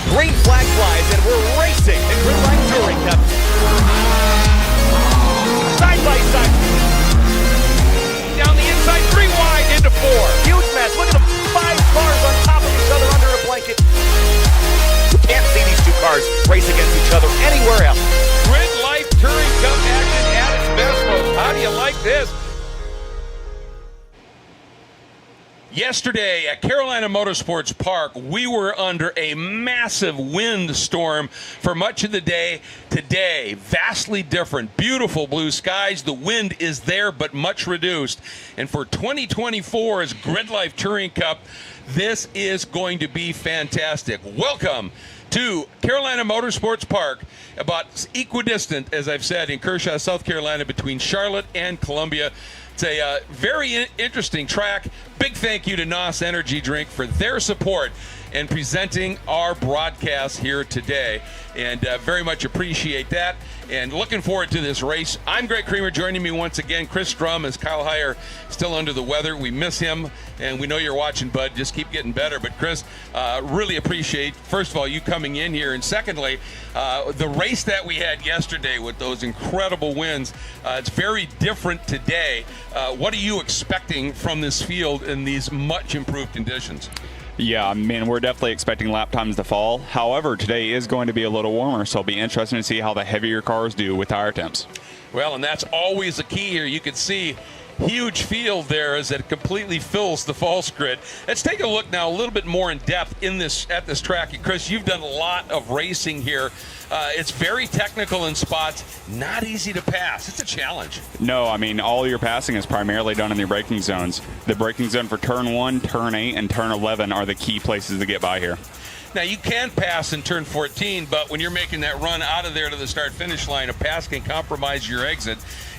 Green flag flies, and we're racing in GRIDLIFE Touring Cup. Side by side. Down the inside, 3 wide into 4. Huge mess. Look at them. 5 cars on top of each other under a blanket. You can't see these 2 cars race against each other anywhere else. GRIDLIFE Touring Cup action at its best, folks. How do you like this? Yesterday at Carolina Motorsports Park, we were under a massive windstorm for much of the day. Today, vastly different. Beautiful blue skies. The wind is there, but much reduced. And for 2024's GRIDLIFE Touring Cup, this is going to be fantastic. Welcome to Carolina Motorsports Park, about equidistant, as I've said, in Kershaw, South Carolina, between Charlotte and Columbia. It's a very interesting track. Big thank you to NOS Energy Drink for their support in presenting our broadcast here today, and very much appreciate that, and looking forward to this race. I'm Greg Creamer. Joining me once again, Chris Strum, as Kyle Heyer still under the weather. We miss him, and we know you're watching, bud. Just keep getting better. But Chris, really appreciate, first of all, you coming in here, and secondly, the race that we had yesterday with those incredible wins. It's very different today. What are you expecting from this field in these much improved conditions? Yeah, I mean, we're definitely expecting lap times to fall. However, today is going to be a little warmer, so it'll be interesting to see how the heavier cars do with tire temps. Well, and that's always the key here. You can see huge field there as it completely fills the false grid. Let's take a look now a little bit more in depth at this track. And Chris, you've done a lot of racing here. It's very technical in spots, not easy to pass. It's a challenge. No, I mean, all your passing is primarily done in the braking zones. The braking zone for turn 1, turn 8, and turn 11 are the key places to get by here. Now, you can pass in turn 14, but when you're making that run out of there to the start-finish line, a pass can compromise your exit.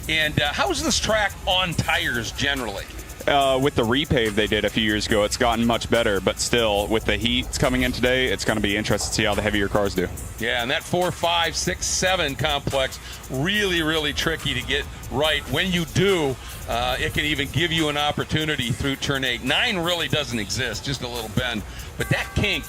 And how's this track on tires generally? With the repave they did a few years ago, it's gotten much better, but still, with the heat coming in today, it's going to be interesting to see how the heavier cars do. Yeah, and that 4, 5, 6, 7 complex, really, really tricky to get right. When you do, it can even give you an opportunity through turn 8. 9 really doesn't exist, just a little bend. But that kink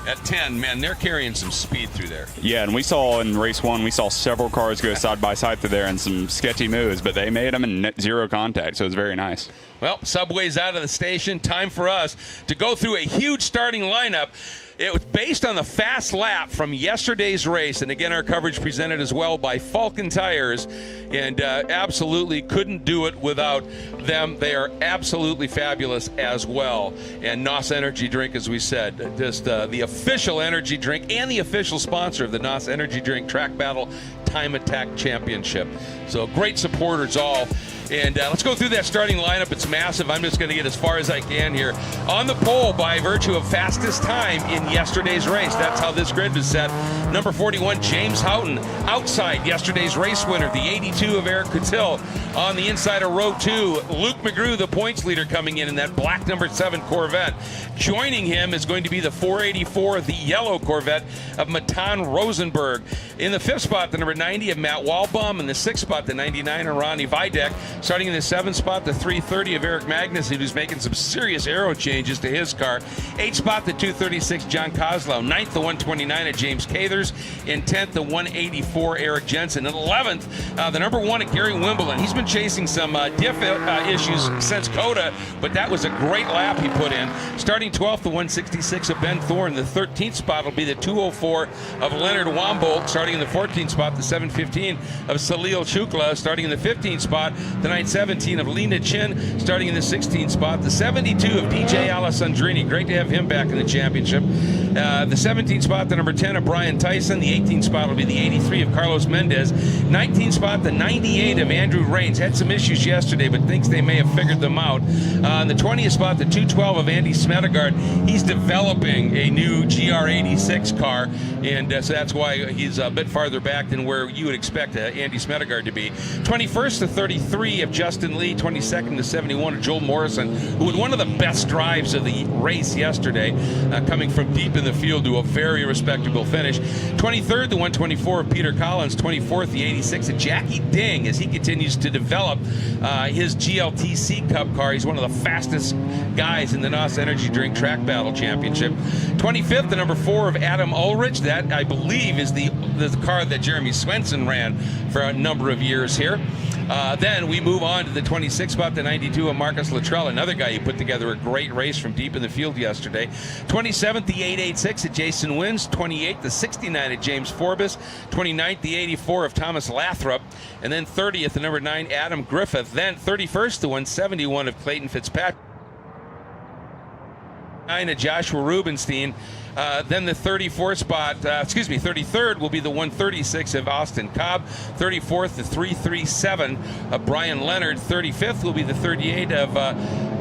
at 10, man, they're carrying some speed through there. Yeah, and we saw in race 1, we saw several cars go side by side through there and some sketchy moves, but they made them in net zero contact, so it was very nice. Well, Subway's out of the station. Time for us to go through a huge starting lineup. It was based on the fast lap from yesterday's race, and again, our coverage presented as well by Falcon Tires, and absolutely couldn't do it without them. They are absolutely fabulous as well. And NOS Energy Drink, as we said, just the official energy drink and the official sponsor of the NOS Energy Drink Track Battle Time Attack Championship. So great supporters all. And let's go through that starting lineup. It's massive. I'm just going to get as far as I can here. On the pole, by virtue of fastest time in yesterday's race. That's how this grid was set. Number 41, James Houghton. Outside, yesterday's race winner, the 82 of Eric Coutil. On the inside of row 2, Luke McGrew, the points leader, coming in that black number 7 Corvette. Joining him is going to be the 484, the yellow Corvette of Matan Rosenberg. In the 5th spot, the number 90 of Matt Walbaum. In the 6th spot, the 99 of Ronnie Videk. Starting in the 7th spot, the 330 of Eric Magnuson, who's making some serious aero changes to his car. 8th spot, the 236 John Kozlow. 9th, the 129 of James Cathers. In 10th, the 184 Eric Jensen. And 11th, the number 1 of Gary Wimbledon. He's been chasing some diff issues since COTA, but that was a great lap he put in. Starting 12th, the 166 of Ben Thorne. The 13th spot will be the 204 of Leonard Wambold. Starting in the 14th spot, the 715 of Salil Shukla. Starting in the 15th spot, the 917 of Lena Chin. Starting in the 16th spot, the 72 of DJ Alessandrini. Great to have him back in the championship. The 17th spot, the number 10 of Brian Tyson. The 18th spot will be the 83 of Carlos Mendez. 19th spot, the 98 of Andrew Raines. Had some issues yesterday, but thinks they may have figured them out. In the 20th spot, the 212 of Andy Smedegaard. He's developing a new GR86 car, and so that's why he's a bit farther back than where you would expect Andy Smedegaard to be. 21st, the 33 30 of Justin Lee, 22nd to 71 of Joel Morrison, who had one of the best drives of the race yesterday, coming from deep in the field to a very respectable finish. 23rd, the 124 of Peter Collins, 24th, the 86 of Jackie Ding, as he continues to develop his GLTC Cup car. He's one of the fastest guys in the NOS Energy Drink Track Battle Championship. 25th, the number 4 of Adam Ulrich. That, I believe, is the car that Jeremy Swenson ran for a number of years here. Then we move on to the 26th spot, the 92 of Marcus Luttrell, another guy who put together a great race from deep in the field yesterday. 27th, the 886 of Jason Wins. 28th, the 69 of James Forbes. 29th, the 84 of Thomas Lathrop. And then 30th, the number 9, Adam Griffith. Then 31st, the 171 of Clayton Fitzpatrick. 9 of Joshua Rubenstein. Then the 33rd will be the 136 of Austin Cobb. 34th, the 337 of Brian Leonard. 35th will be the 38 of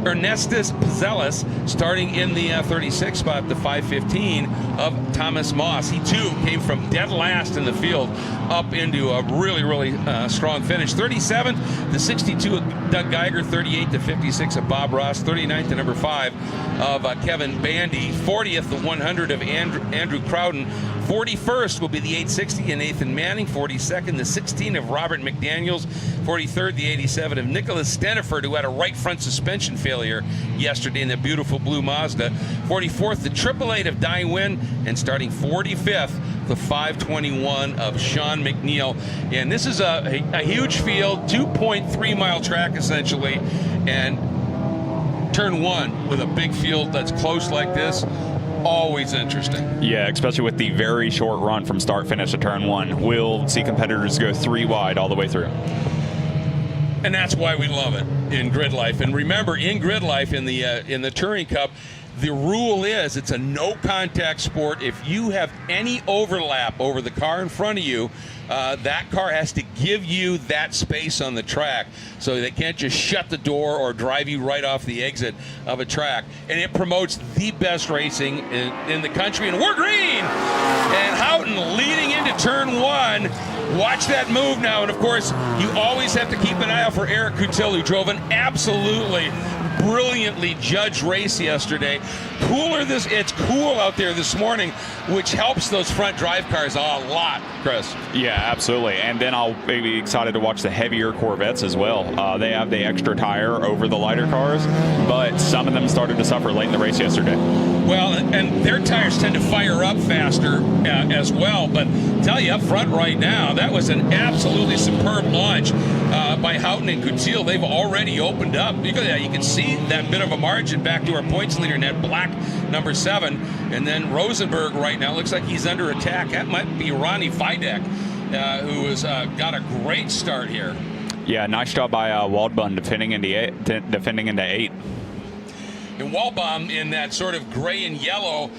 Ernestus Pizzelis. Starting in the 36th spot, the 515 of Thomas Moss. He too came from dead last in the field up into a really, really strong finish. 37th, the 62 of Doug Geiger. 38th, the 56 of Bob Ross. 39th, the number 5 of Kevin Bandy. 40th, the 100 of Andrew Crowden. 41st will be the 860 of Nathan Manning. 42nd, the 16 of Robert McDaniels. 43rd, the 87 of Nicholas Steniford, who had a right front suspension failure yesterday in the beautiful blue Mazda. 44th, the 888 of Dai Nguyen. And starting 45th, the 521 of Sean McNeil. And this is a huge field, 2.3-mile track essentially, and turn 1 with a big field that's close like this, always interesting. Yeah, especially with the very short run from start finish to turn 1. We'll see competitors go 3 wide all the way through. And that's why we love it in Grid Life. And remember, in Grid Life, in the Touring Cup, the rule is it's a no-contact sport. If you have any overlap over the car in front of you, that car has to give you that space on the track, so they can't just shut the door or drive you right off the exit of a track. And it promotes the best racing in the country. And we're green! And Houghton leading into turn 1. Watch that move now. And of course, you always have to keep an eye out for Eric Coutil, who drove an absolutely brilliantly judged race yesterday. It's cool out there this morning, which helps those front drive cars a lot, Chris. Yeah, absolutely. And then I'll be excited to watch the heavier Corvettes as well. They have the extra tire over the lighter cars, but some of them started to suffer late in the race yesterday. Well, and their tires tend to fire up faster as well. But tell you up front right now, that was an absolutely superb launch by Houghton and Coutil. They've already opened up. You can see that bit of a margin back to our points leader in that black number 7. And then Rosenberg right now looks like he's under attack. That might be Ronnie Videk, who has got a great start here. Yeah, nice job by Waldbaum defending into 8. And Waldbaum in that sort of gray and yellow,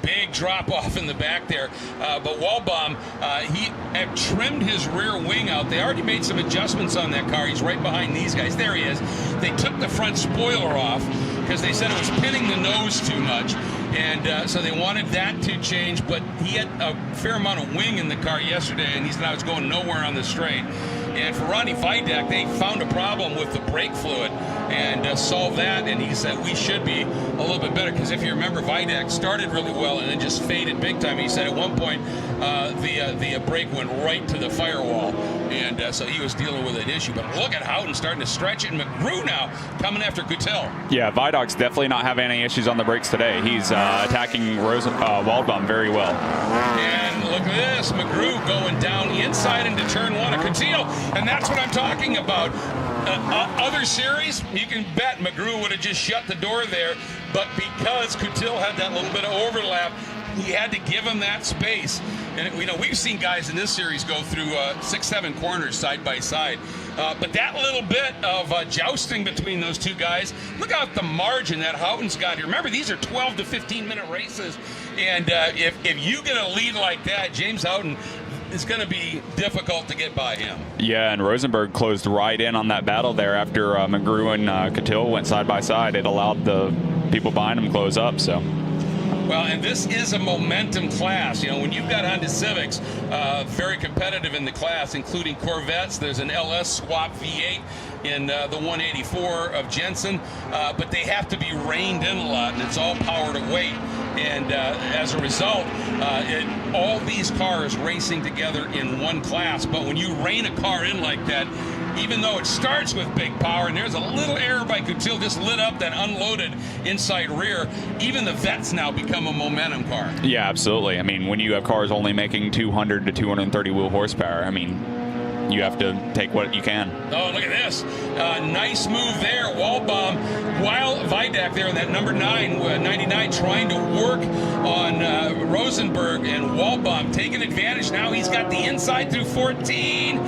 big drop off in the back there. But Waldbaum, he had trimmed his rear wing out. They already made some adjustments on that car. He's right behind these guys. There he is. They took the front spoiler off because they said it was pinning the nose too much. And so they wanted that to change, but he had a fair amount of wing in the car yesterday, and he said I was going nowhere on the straight. And for Ronnie Videk, they found a problem with the brake fluid and solved that, and he said we should be a little bit better, because if you remember, Videk started really well and then just faded big time. He said at one point the brake went right to the firewall, and so he was dealing with an issue. But look at Houghton starting to stretch it, and McGrew now coming after Coutil. Yeah, Videk's definitely not having any issues on the brakes today. He's attacking Waldbaum very well. And look at this, McGrew going down inside into turn 1 of Coutil, and that's what I'm talking about. Other series, you can bet McGrew would have just shut the door there, but because Coutil had that little bit of overlap, he had to give him that space. And we've seen guys in this series go through 6-7 corners side by side. But that little bit of jousting between those two guys, look out the margin that Houghton's got here. Remember, these are 12 to 15-minute races. And if you get a lead like that, James Houghton, it's going to be difficult to get by him. Yeah, and Rosenberg closed right in on that battle there after McGrew and Coutil went side by side. It allowed the people behind him close up. So Well, and this is a momentum class. You know, when you've got Honda Civics, very competitive in the class, including Corvettes. There's an LS swap V8 in the 184 of Jensen, but they have to be reined in a lot, and it's all power to weight. And as a result, all these cars racing together in one class. But when you rein a car in like that, even though it starts with big power, and there's a little error by Coutil, just lit up that unloaded inside rear, even the Vets now become a momentum car. Yeah, absolutely. I mean, when you have cars only making 200 to 230 wheel horsepower, I mean, you have to take what you can. Oh, look at this. Nice move there. Wall bomb. While Vidak there in that number 99 trying to work on Rosenberg, and wall bomb taking advantage. Now he's got the inside through 14.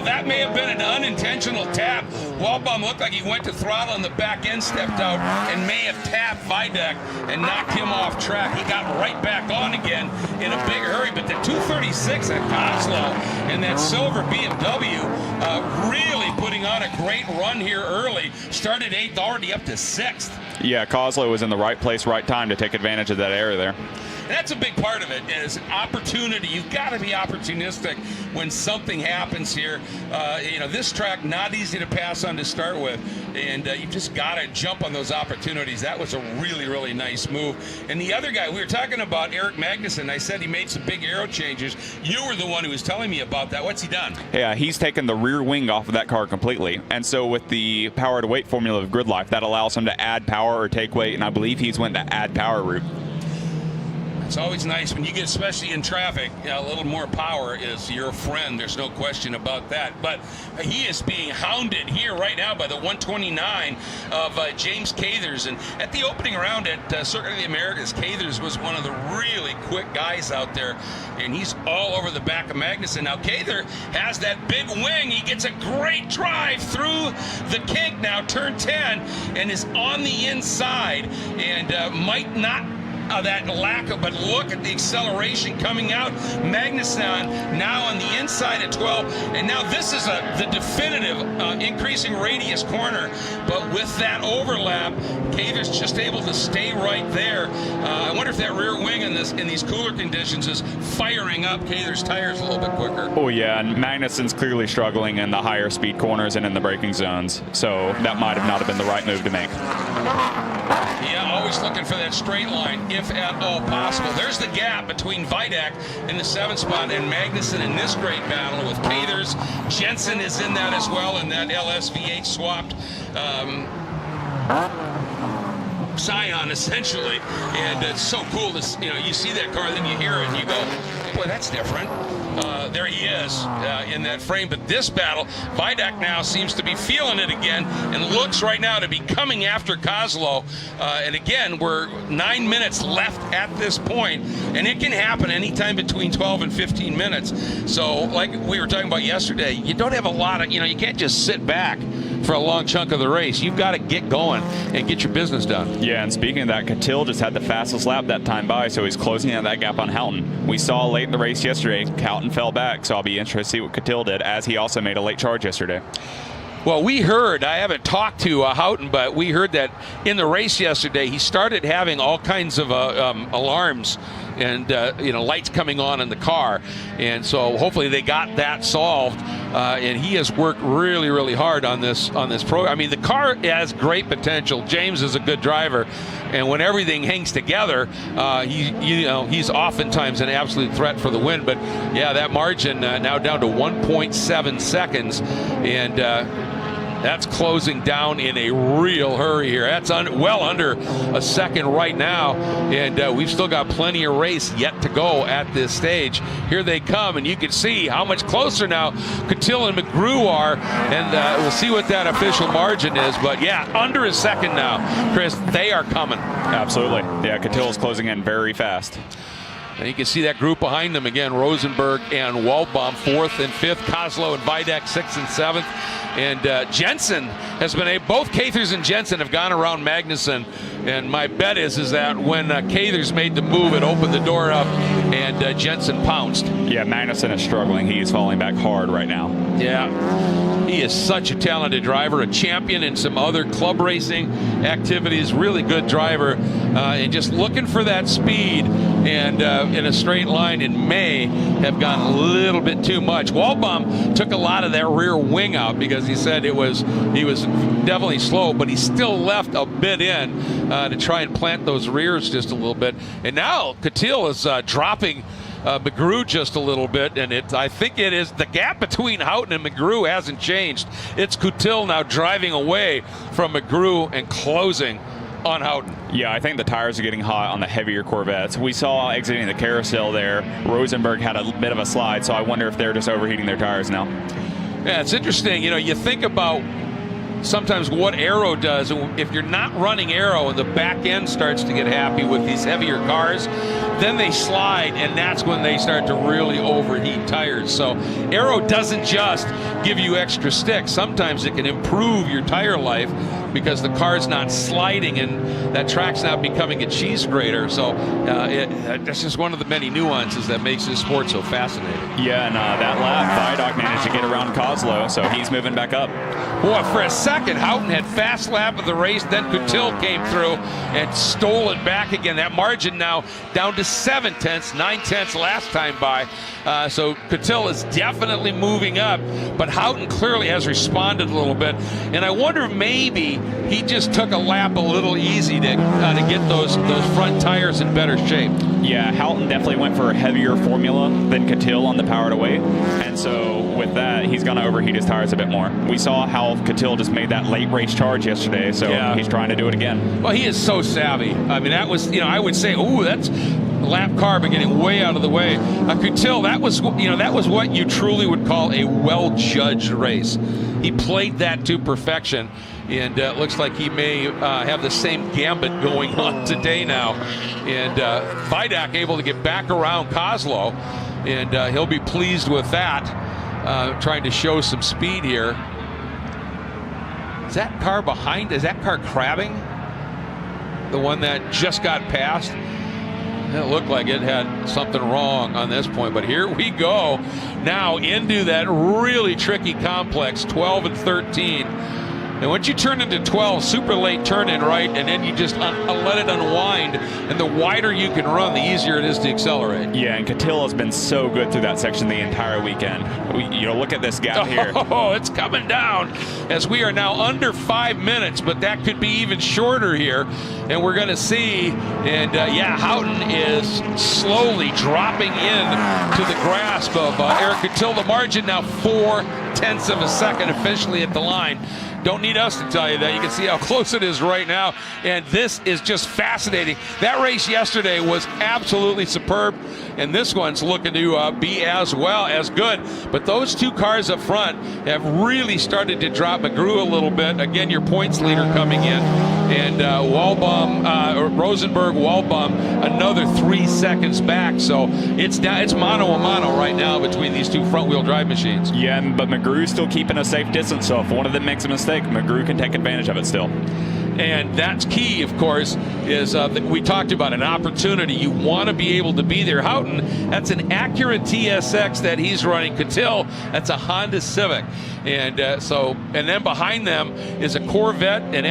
That may have been an unintentional tap. Wallbaum looked like he went to throttle and the back end stepped out and may have tapped Vidak and knocked him off track. He got right back on again in a big hurry, but the 236 at Kozlow and that silver BMW really putting on a great run here early. Started 8th, already up to 6th. Yeah, Kozlow was in the right place, right time to take advantage of that area there. And that's a big part of it, is opportunity. You've got to be opportunistic when something happens here. You know, this track, not easy to pass on to start with, and you've just got to jump on those opportunities. That was a really, really nice move. And the other guy, we were talking about Eric Magnuson. I said he made some big aero changes. You were the one who was telling me about that. What's he done? Yeah, he's taken the rear wing off of that car completely. And so with the power to weight formula of GRIDLIFE, that allows him to add power or take weight, and I believe he's went the add power route. It's always nice when you get, especially in traffic, a little more power is your friend. There's no question about that. But he is being hounded here right now by the 129 of James Cathers. And at the opening round at Circuit of the Americas, Cathers was one of the really quick guys out there. And he's all over the back of Magnuson. Now, Cather has that big wing. He gets a great drive through the kink now, turn 10, and is on the inside and might not that lack of, but look at the acceleration coming out. Magnuson now on the inside at 12, and now this is the definitive increasing radius corner, but with that overlap, Cater's just able to stay right there. I wonder if that rear wing in these cooler conditions is firing up Cater's tires a little bit quicker. Oh yeah, and Magnuson's clearly struggling in the higher speed corners and in the braking zones, so that might have not been the right move to make. Yeah, always looking for that straight line, if at all possible. There's the gap between Vidak in the 7th spot and Magnuson in this great battle with Cathers. Jensen is in that as well, in that LS V8 swapped Scion, essentially. And it's so cool to, you see that car, then you hear it, and you go, boy, that's different. There he is in that frame. But this battle, Vidak now seems to be feeling it again and looks right now to be coming after Kozlow. And again, we're 9 minutes left at this point, and it can happen anytime between 12 and 15 minutes. So like we were talking about yesterday, you don't have a lot of, you can't just sit back for a long chunk of the race. You've got to get going and get your business done. Yeah, and speaking of that, Coutil just had the fastest lap that time by, so he's closing out that gap on Houghton. We saw late in the race yesterday, Houghton fell back, so I'll be interested to see what Coutil did, as he also made a late charge yesterday. Well, we heard, I haven't talked to Houghton, but we heard that in the race yesterday, he started having all kinds of alarms and lights coming on in the car, and so hopefully they got that solved. And he has worked really, really hard on this program. I mean, the car has great potential. James is a good driver, and when everything hangs together, he's oftentimes an absolute threat for the win. But yeah, that margin now down to 1.7 seconds, and that's closing down in a real hurry here. That's well under a second right now, and we've still got plenty of race yet to go at this stage. Here they come, and you can see how much closer now Coutil and McGrew are, and we'll see what that official margin is. But yeah, under a second now, Chris. They are coming. Absolutely. Yeah, Coutil is closing in very fast. And you can see that group behind them again, Rosenberg and Waldbaum 4th and 5th, Kozlow and Vidak 6th and 7th. And Jensen has been both Cathers and Jensen have gone around Magnuson. And my bet is that when Cathers made the move, it opened the door up and Jensen pounced. Yeah, Magnussen is struggling. He is falling back hard right now. Yeah, he is such a talented driver, a champion in some other club racing activities, really good driver, and just looking for that speed. And in a straight line in May have gone a little bit too much. Waldbaum took a lot of that rear wing out because he said he was definitely slow, but he still left a bit in to try and plant those rears just a little bit. And now Coutil is dropping McGrew just a little bit, and I think it is the gap between Houghton and McGrew hasn't changed. It's Coutil now driving away from McGrew and closing on Houghton. Yeah, I think the tires are getting hot on the heavier Corvettes. We saw exiting the carousel there, Rosenberg had a bit of a slide, so I wonder if they're just overheating their tires now. Yeah, it's interesting. You know, you think about sometimes what aero does, and if you're not running aero and the back end starts to get happy with these heavier cars, then they slide, and that's when they start to really overheat tires. So aero doesn't just give you extra sticks. Sometimes it can improve your tire life because the car's not sliding and that track's not becoming a cheese grater. So that's just one of the many nuances that makes this sport so fascinating. Yeah, and that lap, Vidoc managed to get around Kozlow, so he's moving back up. Boy, for a second, Houghton had fast lap of the race, then Coutil came through and stole it back again. That margin now down to 7 tenths, 9 tenths last time by. So Coutil is definitely moving up, but Houghton clearly has responded a little bit. And I wonder if maybe he just took a lap a little easy to get those front tires in better shape. Yeah, Houghton definitely went for a heavier formula than Coutil on the power to weight, and so with that, he's going to overheat his tires a bit more. We saw how Coutil just made that late race charge yesterday, so yeah, he's trying to do it again. Well, he is so savvy. I mean, that was, I would say, ooh, that's lap car, but getting way out of the way. Coutil, that was what you truly would call a well-judged race. He played that to perfection, and it looks like he may have the same gambit going on today now. And Vidoc able to get back around Kozlow, and he'll be pleased with that, trying to show some speed here. Is that car behind? Is that car crabbing? The one that just got passed? It looked like it had something wrong on this point, but here we go now into that really tricky complex, 12 and 13. And once you turn into 12, super late turn in right, and then you just let it unwind, and the wider you can run, the easier it is to accelerate. Yeah, and Coutil has been so good through that section the entire weekend. Look at this gap here. Oh, it's coming down as we are now under 5 minutes, but that could be even shorter here, and we're going to see. And yeah, Houghton is slowly dropping in to the grasp of Eric Coutil. The margin now 4 tenths of a second officially at the line. Don't need us to tell you that. You can see how close it is right now, and this is just fascinating. That race yesterday was absolutely superb, and this one's looking to be as well as good. But those two cars up front have really started to drop McGrew a little bit. Again, your points leader coming in, and Rosenberg, Waldbaum, another 3 seconds back. So it's mano a mano right now between these two front-wheel drive machines. Yeah, but McGrew's still keeping a safe distance, so if one of them makes a mistake, McGrew can take advantage of it still. And that's key, of course, is that we talked about an opportunity. You want to be able to be there. Houghton, that's an Acura TSX that he's running. Coutil, that's a Honda Civic. And and then behind them is a Corvette, an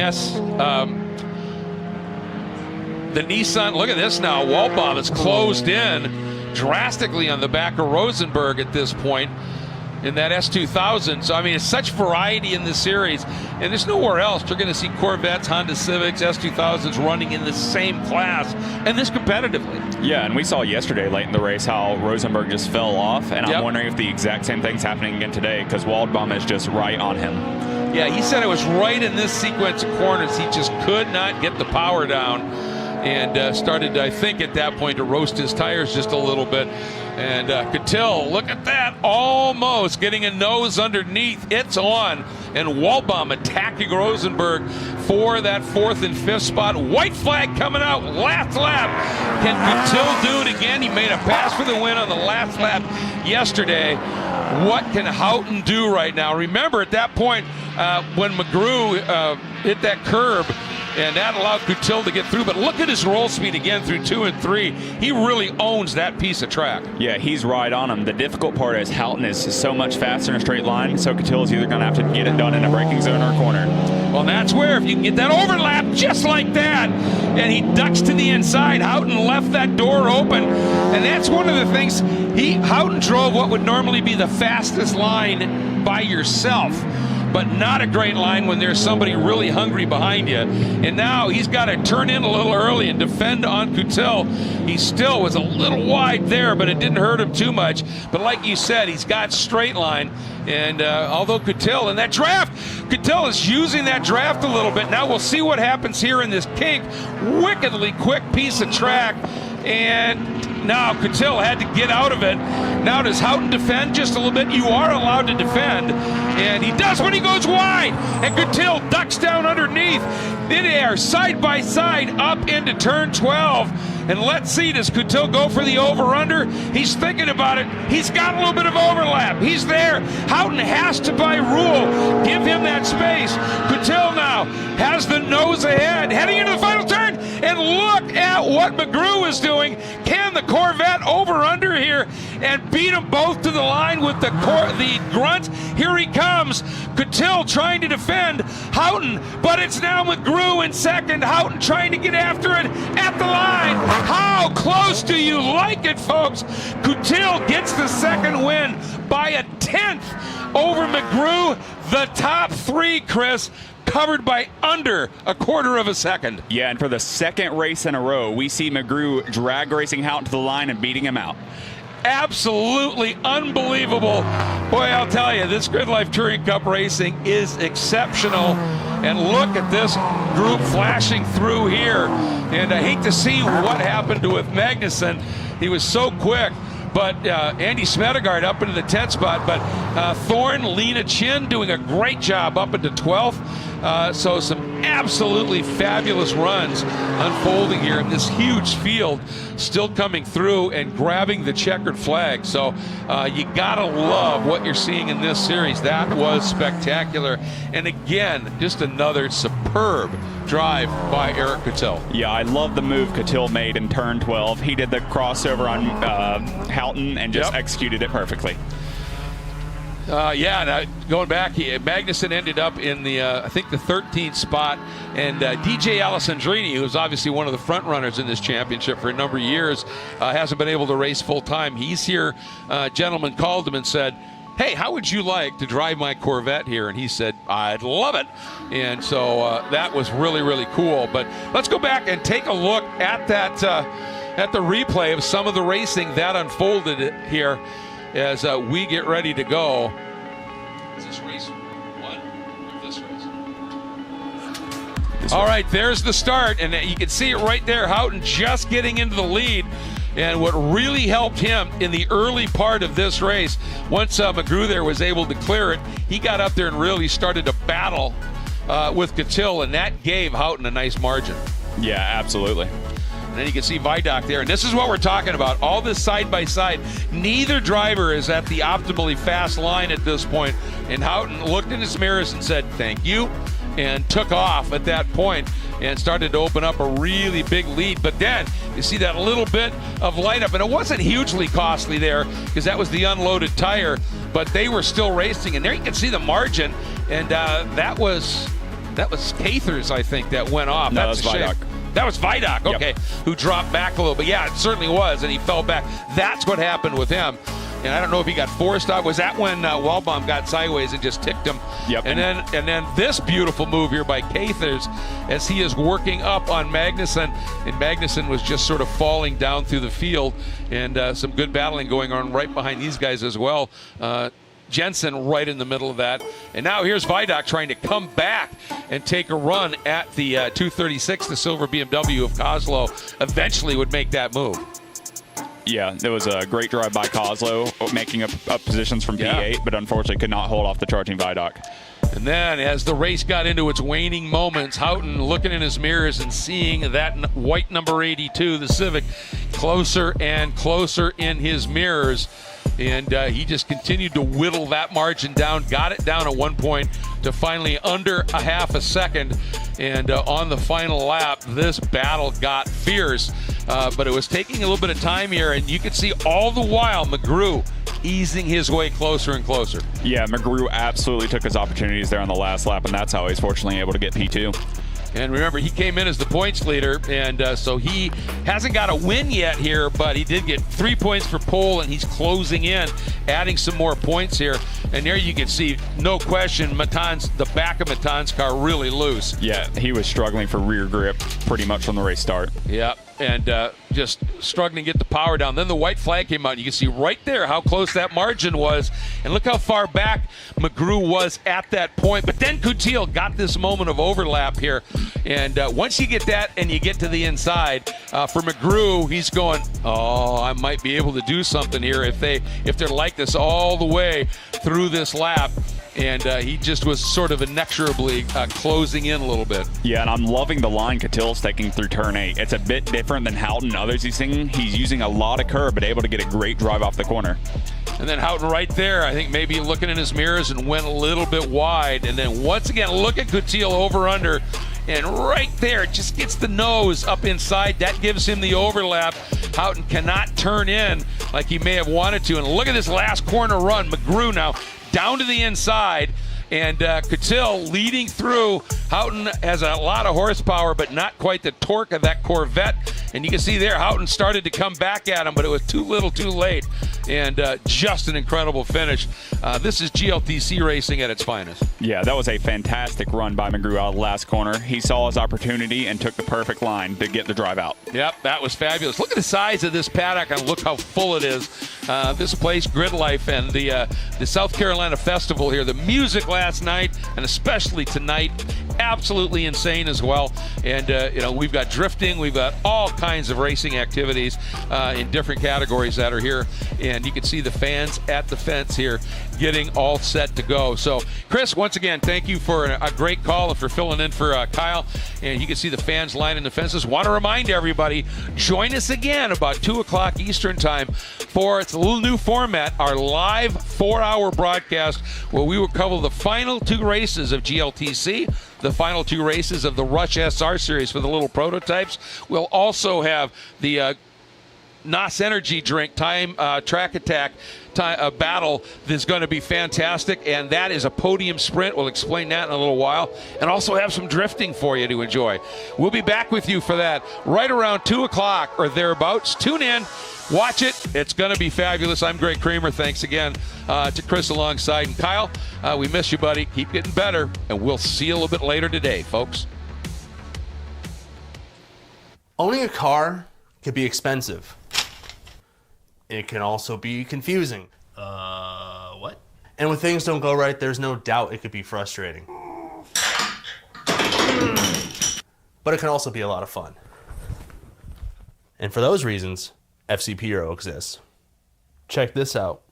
the Nissan. Look at this now. Waldbaum is closed in drastically on the back of Rosenberg at this point in that S2000. So, I mean, it's such variety in this series, and there's nowhere else you're going to see Corvettes, Honda Civics, S2000s running in the same class, and this competitively. Yeah, and we saw yesterday late in the race how Rosenberg just fell off, and I'm wondering if the exact same thing's happening again today, because Waldbaum is just right on him. Yeah, he said it was right in this sequence of corners. He just could not get the power down, and started, I think, at that point to roast his tires just a little bit. And Coutil, look at that, almost getting a nose underneath. It's on. And Waldbaum attacking Rosenberg for that 4th and 5th spot. White flag coming out, last lap. Can Coutil do it again? He made a pass for the win on the last lap yesterday. What can Houghton do right now? Remember, at that point, when McGrew hit that curb, and that allowed Coutil to get through. But look at his roll speed again through 2 and 3. He really owns that piece of track. Yeah, he's right on him. The difficult part is Houghton is so much faster in a straight line, so Coutil is either going to have to get it done in a braking zone or a corner. Well, that's where if you can get that overlap just like that, and he ducks to the inside, Houghton left that door open, and that's one of the things. Houghton drove what would normally be the fastest line by yourself, but not a great line when there's somebody really hungry behind you. And now he's got to turn in a little early and defend on Coutil. He still was a little wide there, but it didn't hurt him too much. But like you said, he's got straight line. And although Coutil in that draft, Coutil is using that draft a little bit. Now we'll see what happens here in this kink. Wickedly quick piece of track. And now Coutil had to get out of it. Now does Houghton defend just a little bit? You are allowed to defend. And he does when he goes wide. And Coutil ducks down underneath. In air, side by side, up into turn 12. And let's see, does Coutil go for the over-under? He's thinking about it. He's got a little bit of overlap. He's there. Houghton has to, by rule, give him that space. Coutil now has the nose ahead, heading into the final turn. And look at what McGrew is doing. Can the Corvette over-under here and beat them both to the line with the grunt? Here he comes. Coutil trying to defend Houghton, but it's now McGrew in second. Houghton trying to get after it at the line. How close do you like it, folks? Coutil gets the second win by a 10th over McGrew. The top three, Chris, covered by under a quarter of a second. Yeah, and for the second race in a row, we see McGrew drag racing Houghton to the line and beating him out. Absolutely unbelievable. Boy, I'll tell you, this GridLife Touring Cup racing is exceptional. And look at this group flashing through here. And I hate to see what happened with Magnuson. He was so quick. But Andy Smedegaard up into the 10th spot. But Thorne, Lena Chin doing a great job up into 12th. So some absolutely fabulous runs unfolding here in this huge field, still coming through and grabbing the checkered flag. So you gotta love what you're seeing in this series. That was spectacular. And again, just another superb drive by Eric Coutil. Yeah, I love the move Coutil made in turn 12. He did the crossover on Houghton and just executed it perfectly. Going back, Magnuson ended up in the, I think, the 13th spot, and DJ Alessandrini, who's obviously one of the front runners in this championship for a number of years, hasn't been able to race full time. He's here. A gentleman called him and said, "Hey, how would you like to drive my Corvette here?" And he said, "I'd love it." And so that was really, really cool. But let's go back and take a look at that, at the replay of some of the racing that unfolded here as we get ready to go. Is this race one or this race? All right, there's the start, and you can see it right there. Houghton just getting into the lead. And what really helped him in the early part of this race, once McGrew there was able to clear it, he got up there and really started to battle with Coutil, and that gave Houghton a nice margin. Yeah, absolutely. And then you can see Vidoc there. And this is what we're talking about. All this side by side. Neither driver is at the optimally fast line at this point. And Houghton looked in his mirrors and said, "Thank you," and took off at that point and started to open up a really big lead. But then you see that little bit of light up. And it wasn't hugely costly there because that was the unloaded tire. But they were still racing. And there you can see the margin. And that was Cathers, I think, that went off. No, that's that was Vidoc. That was Vidoc, okay, who dropped back a little bit. Yeah, it certainly was, and he fell back. That's what happened with him. And I don't know if he got forced off. Was that when Walbaum got sideways and just ticked him? Yep. And then this beautiful move here by Cathers as he is working up on Magnuson, and Magnuson was just sort of falling down through the field, and some good battling going on right behind these guys as well. Jensen right in the middle of that. And now here's Vidoc trying to come back and take a run at the 236. The silver BMW of Kozlow eventually would make that move. Yeah, it was a great drive by Kozlow, making up positions from P8, but unfortunately could not hold off the charging Vidoc. And then as the race got into its waning moments, Houghton looking in his mirrors and seeing that white number 82, the Civic, closer and closer in his mirrors. And he just continued to whittle that margin down, got it down at one point to finally under a half a second. And on the final lap, this battle got fierce. But it was taking a little bit of time here, and you could see all the while McGrew easing his way closer and closer. Yeah, McGrew absolutely took his opportunities there on the last lap, and that's how he's fortunately able to get P2. And remember, he came in as the points leader, and so he hasn't got a win yet here, but he did get 3 points for pole, and he's closing in, adding some more points here. And there you can see, no question, the back of Matan's car really loose. Yeah, he was struggling for rear grip pretty much from the race start. Yeah, and just struggling to get the power down. Then the white flag came out. You can see right there how close that margin was. And look how far back McGrew was at that point. But then Coutil got this moment of overlap here. And once you get that and you get to the inside, for McGrew, he's going, oh, I might be able to do something here if they're like this all the way through this lap. And he just was sort of inexorably closing in a little bit. Yeah, and I'm loving the line Coutil's taking through turn 8. It's a bit different than Houghton and others he's seeing. He's using a lot of curb, but able to get a great drive off the corner. And then Houghton right there, I think maybe looking in his mirrors and went a little bit wide. And then once again, look at Coutil over under. And right there, just gets the nose up inside. That gives him the overlap. Houghton cannot turn in like he may have wanted to. And look at this last corner run. McGrew now down to the inside, and Coutil leading through. Houghton has a lot of horsepower, but not quite the torque of that Corvette. And you can see there, Houghton started to come back at him, but it was too little too late. And just an incredible finish. This is GLTC racing at its finest. Yeah, that was a fantastic run by McGrew out of the last corner. He saw his opportunity and took the perfect line to get the drive out. Yep, that was fabulous. Look at the size of this paddock and look how full it is. This place, GRIDLIFE, and the South Carolina Festival here. The music last night, and especially tonight, absolutely insane as well. And we've got drifting, we've got all kinds of racing activities in different categories that are here. And you can see the fans at the fence here getting all set to go. So, Chris, once again, thank you for a great call and for filling in for Kyle. And you can see the fans lining the fences. Want to remind everybody, join us again about 2 o'clock Eastern time for, it's a little new format, our live 4-hour broadcast where we will cover the final 2 races of GLTC, the final 2 races of the Rush SR series for the little prototypes. We'll also have the NOS energy drink track attack battle that's going to be fantastic, and that is a podium sprint. We'll explain that in a little while, and also have some drifting for you to enjoy. We'll be back with you for that right around 2 o'clock or thereabouts. Tune in, watch it. It's going to be fabulous. I'm Greg Kramer. Thanks again to Chris alongside, and Kyle, we miss you, buddy. Keep getting better, and we'll see you a little bit later today, folks. Owning a car can be expensive. It can also be confusing. What? And when things don't go right, there's no doubt it could be frustrating. But it can also be a lot of fun. And for those reasons, FCP Hero exists. Check this out.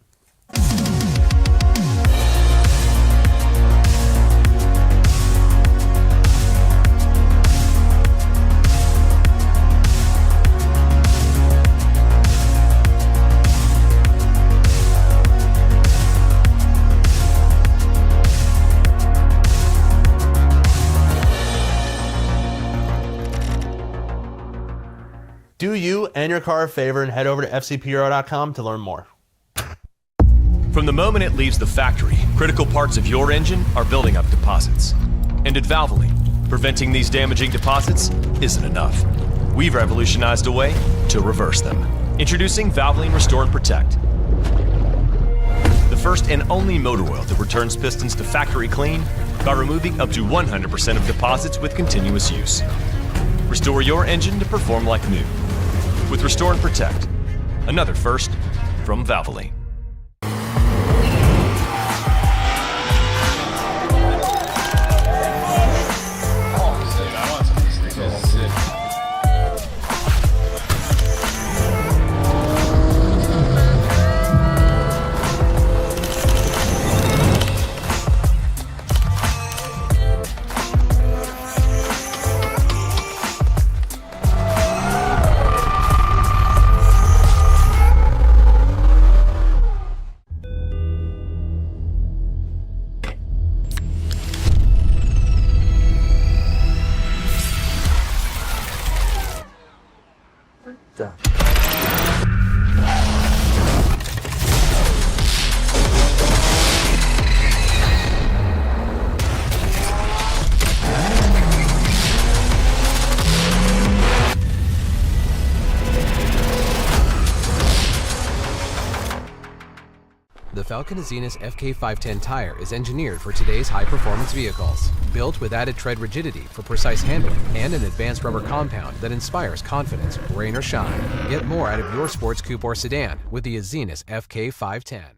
Do you and your car a favor and head over to fcphero.com to learn more. From the moment it leaves the factory, critical parts of your engine are building up deposits. And at Valvoline, preventing these damaging deposits isn't enough. We've revolutionized a way to reverse them. Introducing Valvoline Restore and Protect. The first and only motor oil that returns pistons to factory clean by removing up to 100% of deposits with continuous use. Restore your engine to perform like new. With Restore and Protect, another first from Valvoline. The Falcon Azenis FK510 tire is engineered for today's high-performance vehicles. Built with added tread rigidity for precise handling and an advanced rubber compound that inspires confidence, rain or shine. Get more out of your sports coupe or sedan with the Azenis FK510.